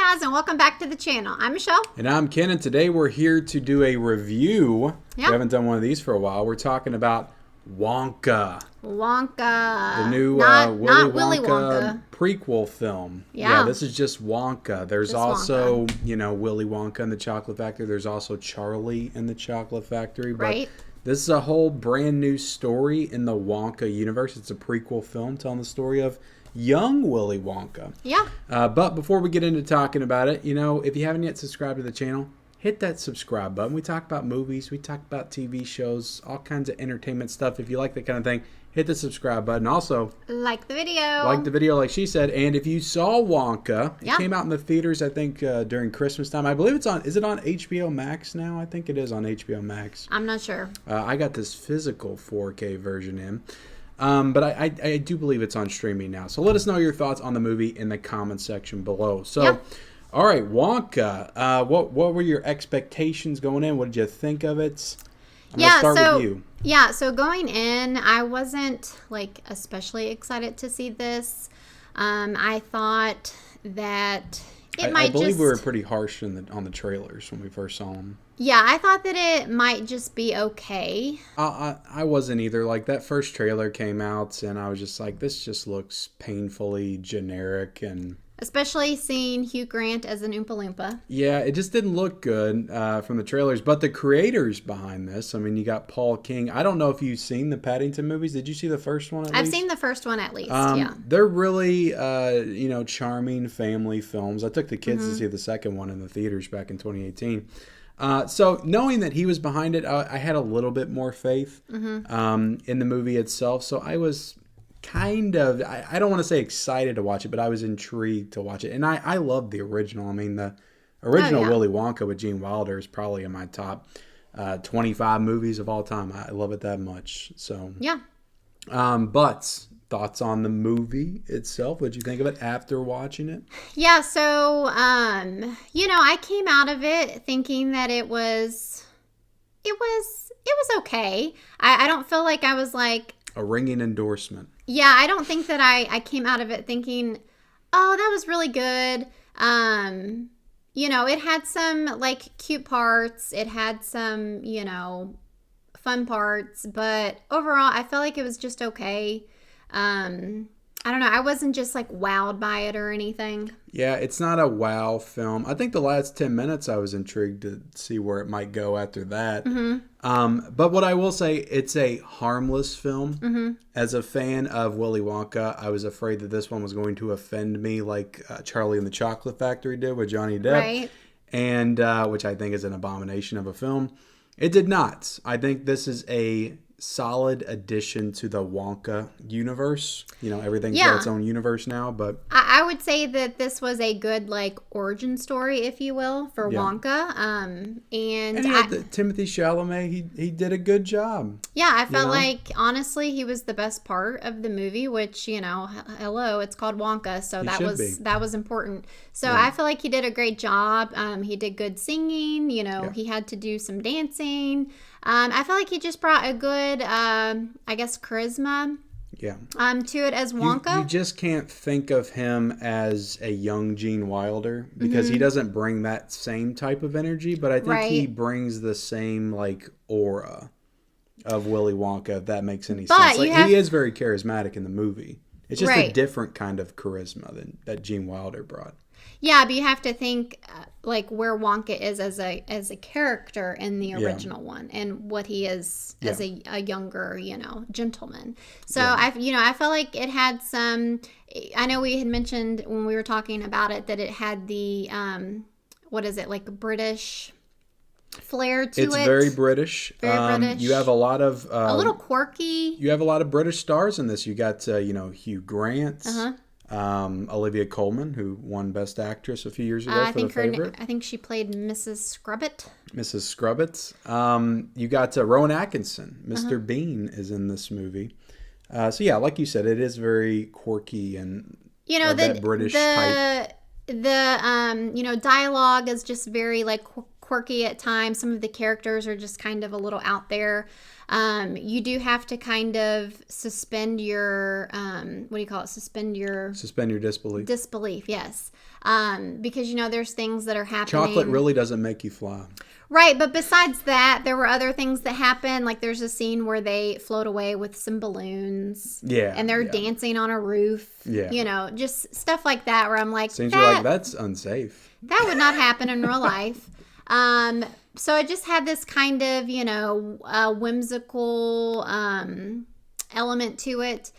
guys, and welcome back to the channel. I'm Michelle. And I'm Ken, and today we're here to do a review. Yeah. We haven't done one of these for a while. We're talking about Wonka. The new not Willy Willy Wonka prequel film. Yeah. This is just Wonka. There's Just also, Willy Wonka and the Chocolate Factory. There's also Charlie and the Chocolate Factory. But Right. this is a whole brand new story in the Wonka universe. It's a prequel film telling the story of young Willy Wonka. Yeah. But before we get into talking about it, if you haven't yet subscribed to the channel, hit that subscribe button. We talk about movies, we talk about TV shows, all kinds of entertainment stuff. If you like that kind of thing, hit the subscribe button. Also, like the video. Like the video, like she said. And if you saw Wonka, it Yeah. came out in the theaters, I think, during Christmas time. I believe is it on HBO Max now? I think it is on HBO Max. I'm not sure. I got this physical 4K version in. But I do believe it's on streaming now. So let us know your thoughts on the movie in the comment section below. So, Yeah. All right, Wonka. What were your expectations going in? What did you think of it? I'm gonna start with you. Yeah, so going in, I wasn't especially excited to see this. I thought that I believe we were pretty harsh on the trailers when we first saw them. Yeah, I thought that it might just be okay. I wasn't either. Like, that first trailer came out, and I was just like, this just looks painfully generic. And Especially seeing Hugh Grant as an Oompa Loompa. yeah, it just didn't look good from the trailers. But the creators behind this, I mean, you got Paul King. I don't know if you've seen the Paddington movies. Did you see the first one at least? I've seen the first one at least, yeah. They're really, charming family films. I took the kids to see the second one in the theaters back in 2018. So knowing that he was behind it, I had a little bit more faith in the movie itself. So I was kind of, I don't want to say excited to watch it, but I was intrigued to watch it. And I loved the original. I mean, the original Willy Wonka with Gene Wilder is probably in my top 25 movies of all time. I love it that much. So yeah. But thoughts on the movie itself? What'd you think of it after watching it? Yeah, so I came out of it thinking that it was okay. I don't feel like I was like A ringing endorsement. Yeah, I don't think that I came out of it thinking, oh, that was really good. It had some cute parts. It had some, fun parts, but overall I felt like it was just okay. I don't know. I wasn't just wowed by it or anything. Yeah, it's not a wow film. I think the last 10 minutes I was intrigued to see where it might go after that. But what I will say, it's a harmless film. As a fan of Willy Wonka, I was afraid that this one was going to offend me like Charlie and the Chocolate Factory did with Johnny Depp. Right. And which I think is an abomination of a film. It did not. I think this is a solid addition to the Wonka universe. Everything's got its own universe now, but I would say that this was a good origin story, if you will, for Wonka. And Timothy Chalamet, he did a good job. Yeah, I felt like honestly he was the best part of the movie, which hello, it's called Wonka, so that was important. So I feel like he did a great job. He did good singing. He had to do some dancing. I feel like he just brought a good, charisma. Yeah. To it as Wonka. You just can't think of him as a young Gene Wilder because he doesn't bring that same type of energy, but I think he brings the same aura of Willy Wonka, if that makes any sense. He is very charismatic in the movie. It's just a different kind of charisma than that Gene Wilder brought. Yeah, but you have to think where Wonka is as a character in the original one, and what he is as a younger gentleman. So I felt like it had some. I know we had mentioned when we were talking about it that it had the British flair to it. It's very British. Very British. You have a lot of a little quirky. You have a lot of British stars in this. You got Hugh Grant. Olivia Colman, who won Best Actress a few years ago for The Favourite. I think she played Mrs. Scrubbit. Mrs. Scrubbit. You got Rowan Atkinson. Mr. Bean is in this movie. So yeah, like you said, it is very quirky and that British type. The dialogue is just very quirky at times. Some of the characters are just kind of a little out there. You do have to kind of suspend your, what do you call it? Suspend your disbelief. Disbelief, yes. Because, there's things that are happening. Chocolate really doesn't make you fly. Right, but besides that, there were other things that happened. Like there's a scene where they float away with some balloons. Yeah. And they're dancing on a roof. Yeah. Just stuff like that where I'm like, seems you're like, that's unsafe. That would not happen in real life. So it just had this kind of, whimsical element to it,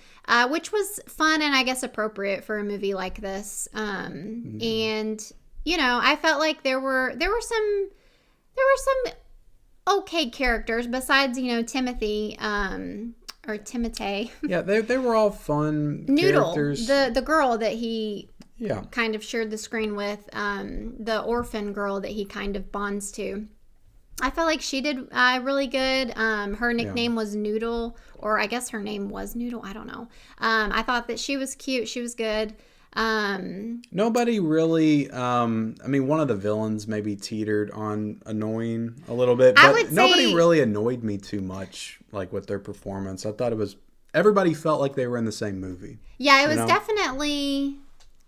which was fun and I guess appropriate for a movie like this. And, I felt like there were some okay characters besides, Timothy, or Timotei. Yeah, they were all fun Noodle, characters. the girl that he yeah. kind of shared the screen with, the orphan girl that he kind of bonds to. I felt like she did really good. Her nickname was Noodle, or I guess her name was Noodle. I don't know. I thought that she was cute. She was good. Nobody really, one of the villains maybe teetered on annoying a little bit, but nobody really annoyed me too much, like with their performance. I thought everybody felt like they were in the same movie. Yeah, it was definitely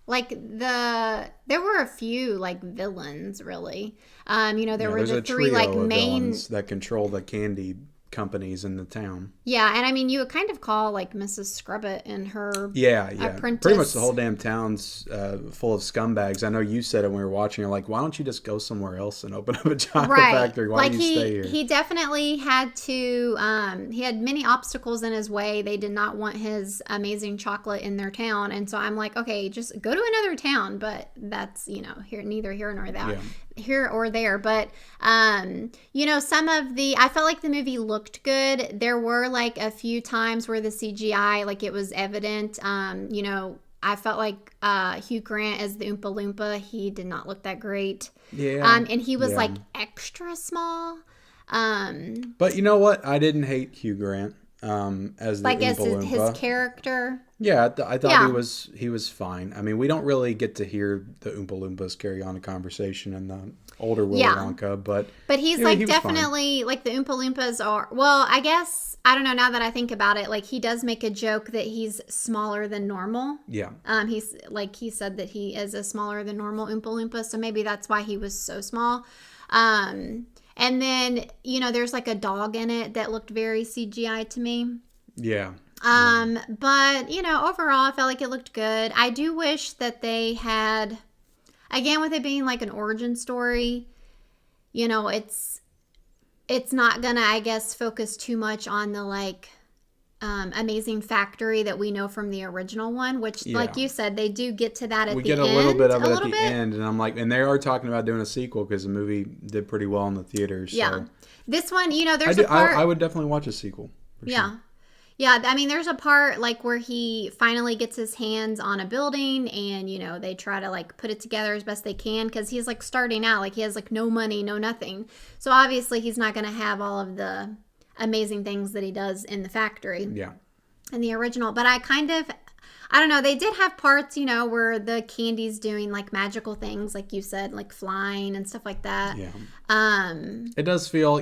like there were a few like villains really. There were the three like main that control the candy companies in the town. Yeah, and you would kind of call like Mrs. Scrubbit and her apprentice. Pretty much the whole damn town's full of scumbags. I know you said it when we were watching. You're like, why don't you just go somewhere else and open up a chocolate factory? Why do you stay here? He definitely had to. He had many obstacles in his way. They did not want his amazing chocolate in their town, and so I'm like, okay, just go to another town. But that's neither here nor there. Yeah. Here or there, but some of I felt like the movie looked good. There were like a few times where the CGI, like it was evident. I felt like Hugh Grant as the Oompa Loompa, he did not look that great. Yeah. And he was like extra small. But you know what? I didn't hate Hugh Grant as the Oompa Loompa. His character. Yeah, I thought he was fine. We don't really get to hear the Oompa Loompas carry on a conversation in the older Willy Wonka, but he's like definitely like the Oompa Loompas are. Well, I guess I don't know. Now that I think about it, like he does make a joke that he's smaller than normal. Yeah. He's like he said that he is a smaller than normal Oompa Loompa, so maybe that's why he was so small. And then there's like a dog in it that looked very CGI to me. Yeah. But overall I felt like it looked good. I do wish that they had, again, with it being like an origin story, it's not gonna, I guess, focus too much on the like amazing factory that we know from the original one, which like you said, they do get to that at the end. We get a little bit of it at the end, and I'm like, and they are talking about doing a sequel because the movie did pretty well in the theaters. Yeah. So. This one, there's a part. I would definitely watch a sequel. Yeah. Sure. Yeah, there's a part like where he finally gets his hands on a building and, they try to like put it together as best they can because he's like starting out, like he has like no money, no nothing. So obviously he's not going to have all of the amazing things that he does in the factory. Yeah. In the original. But I don't know, they did have parts, where the candy's doing like magical things, like you said, like flying and stuff like that. Yeah. It does feel,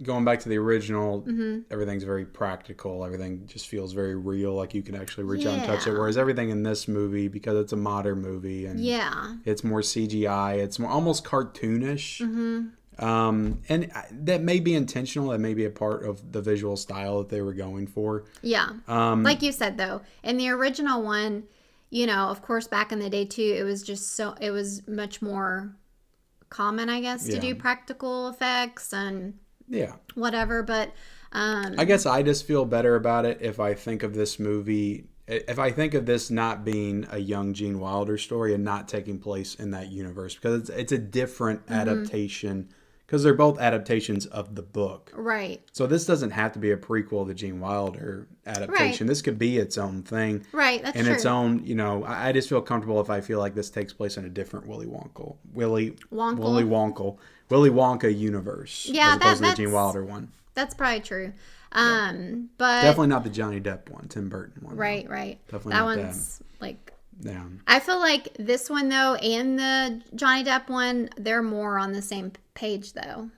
going back to the original, everything's very practical. Everything just feels very real, like you can actually reach out and touch it. Whereas everything in this movie, because it's a modern movie and it's more CGI, it's more almost cartoonish. And that may be intentional. That may be a part of the visual style that they were going for. Yeah. Like you said, though, in the original one, of course, back in the day, too, it was much more common, I guess, to do practical effects and whatever. But I guess I just feel better about it if I think of this movie, if I think of this not being a young Gene Wilder story and not taking place in that universe, because it's a different adaptation, because they're both adaptations of the book. Right. So this doesn't have to be a prequel to the Gene Wilder adaptation. Right. This could be its own thing. Right, that's true. And its own, I just feel comfortable if I feel like this takes place in a different Willy Wonka universe. Yeah, as opposed to the Gene Wilder one. That's probably true. But definitely not the Johnny Depp one, Tim Burton one. Right. Definitely that not one's like Yeah. I feel like this one though, and the Johnny Depp one, they're more on the same page though.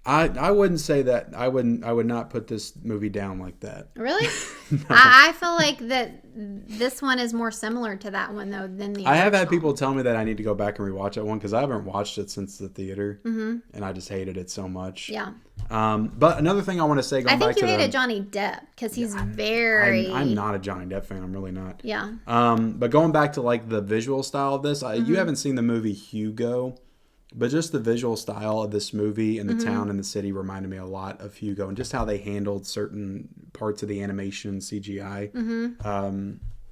I wouldn't say that. I would not put this movie down like that. Really? No. I feel like that this one is more similar to that one though than the original. I have had people tell me that I need to go back and rewatch that one because I haven't watched it since the theater, and I just hated it so much. Yeah. But another thing I want to say, I think you hated Johnny Depp because he's very. I'm not a Johnny Depp fan. I'm really not. Yeah. But going back to like the visual style of this, you haven't seen the movie Hugo. But just the visual style of this movie and the town and the city reminded me a lot of Hugo, and just how they handled certain parts of the animation CGI.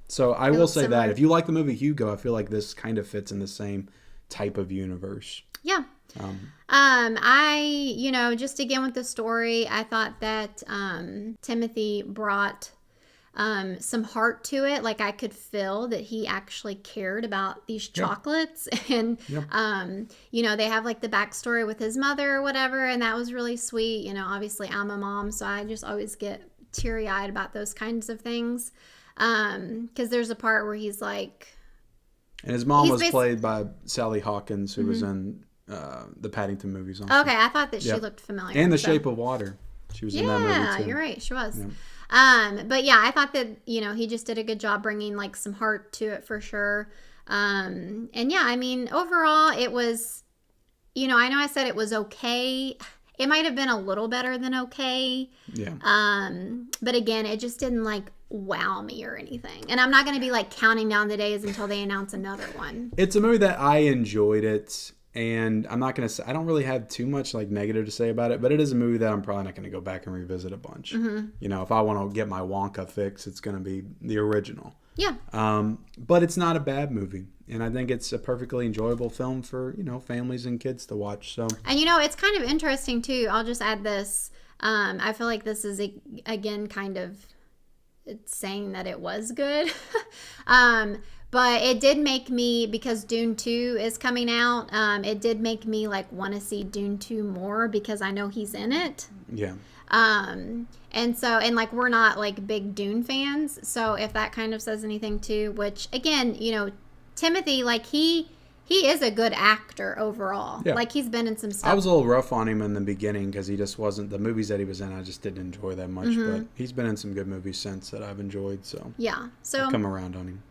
So I will say that if you like the movie Hugo, I feel like this kind of fits in the same type of universe. Yeah. Just again with the story, I thought that Timothy brought some heart to it. Like I could feel that he actually cared about these chocolates, and they have like the backstory with his mother or whatever, and that was really sweet. Obviously I'm a mom, so I just always get teary-eyed about those kinds of things. Because there's a part where he's like, and his mom was played by Sally Hawkins, who was in the Paddington movies. Also. Okay, I thought that she looked familiar. And The Shape of Water, she was in that movie too. Yeah, you're right, she was. But yeah, I thought that, he just did a good job bringing like some heart to it for sure. And yeah, I mean, overall it was, I know I said it was okay. It might have been a little better than okay. Yeah. But again, it just didn't like wow me or anything. And I'm not going to be like counting down the days until they announce another one. It's a movie that I enjoyed it. And I'm not going to say, I don't really have too much like negative to say about it, but it is a movie that I'm probably not going to go back and revisit a bunch. If I want to get my Wonka fix, it's going to be the original. Yeah. But it's not a bad movie. And I think it's a perfectly enjoyable film for, families and kids to watch. So. And, it's kind of interesting too. I'll just add this. I feel like this is, again, kind of saying that it was good. But it did make me, because Dune 2 is coming out, it did make me like want to see Dune 2 more because I know he's in it. Yeah. And like we're not like big Dune fans, so if that kind of says anything too, which again, Timothy, like he is a good actor overall. Yeah. Like he's been in some stuff. I was a little rough on him in the beginning because he just wasn't, the movies that he was in, I just didn't enjoy that much. But he's been in some good movies since that I've enjoyed. So yeah, so I've come around on him.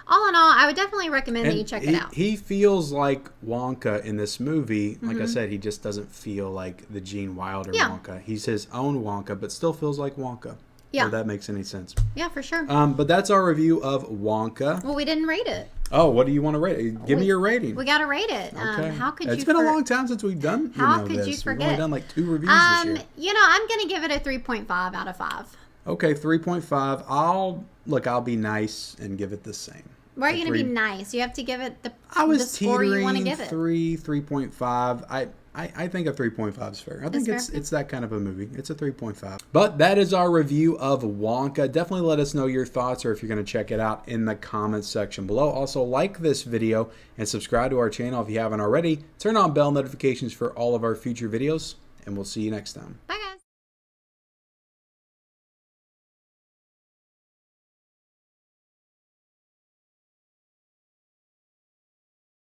All in all, I would definitely recommend that you check it out. He feels like Wonka in this movie. Like I said, he just doesn't feel like the Gene Wilder Wonka. He's his own Wonka, but still feels like Wonka. Yeah. If that makes any sense. Yeah, for sure. But that's our review of Wonka. Well, we didn't rate it. Oh, what do you want to rate it? Give me your rating. We got to rate it. Okay. How could you? It's been a long time since we've done this. How could you forget? We've only done like 2 reviews this year. I'm going to give it a 3.5 out of 5. Okay, 3.5. I'll be nice and give it the same. Why are you going to be nice? You have to give it the score you want to give it. 3.5. I think a 3.5 is fair. I think it's that kind of a movie. It's a 3.5. But that is our review of Wonka. Definitely let us know your thoughts or if you're going to check it out in the comments section below. Also, like this video and subscribe to our channel if you haven't already. Turn on bell notifications for all of our future videos, and we'll see you next time.